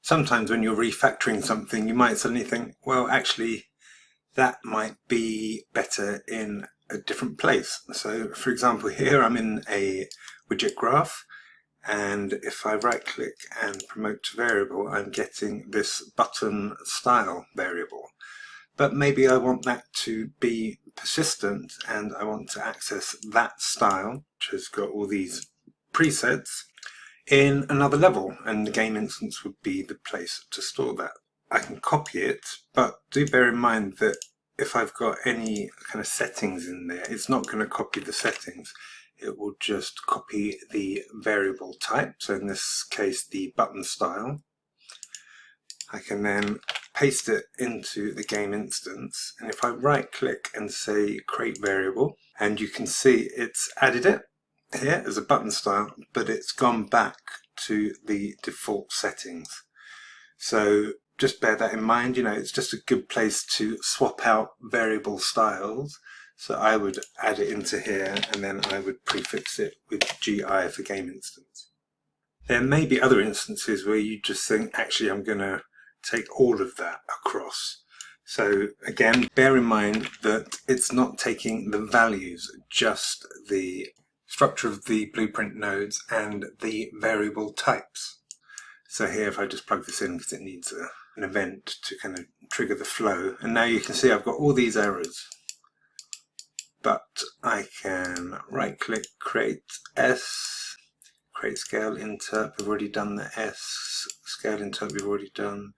Sometimes when you're refactoring something, you might suddenly think, well, actually, that might be better in a different place. So for example, here I'm in a widget graph, and if I right click and promote to variable, I'm getting this button style variable. But maybe I want that to be persistent and I want to access that style, which has got all these presets, in another level, and the game instance would be the place to store that. I can copy it, but do bear in mind that if I've got any kind of settings in there, it's not going to copy the settings. It will just copy the variable type, so in this case the button style. I can then paste it into the game instance, and if I right click and say create variable, and you can see it's added it here as a button style, but it's gone back to the default settings. So just bear that in mind. It's just a good place to swap out variable styles. So I would add it into here, and then I would prefix it with GI for game instance. There may be other instances where you just think, actually, I'm going to take all of that across. So again, bear in mind that it's not taking the values, just the structure of the blueprint nodes and the variable types. So here, if I just plug this in because it needs an event to kind of trigger the flow, and now you can see I've got all these errors. But I can right click, create S, create scale interp, we've already done the S, scale interp we've already done,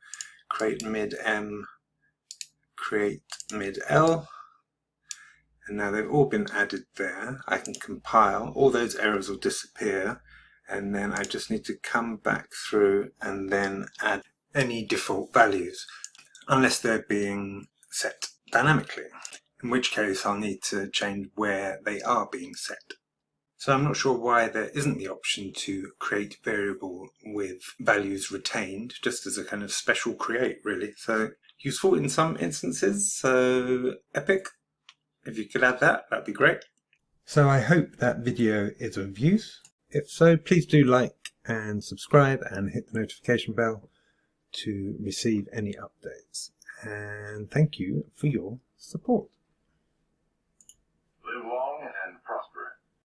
create mid M, create mid L, and now they've all been added there. I can compile, all those errors will disappear, and then I just need to come back through and then add any default values, unless they're being set dynamically, in which case I'll need to change where they are being set. So I'm not sure why there isn't the option to create variable with values retained, just as a kind of special create really. So useful in some instances, so Epic, if you could add that, that'd be great. So I hope that video is of use. If so, please do like and subscribe and hit the notification bell to receive any updates. And thank you for your support.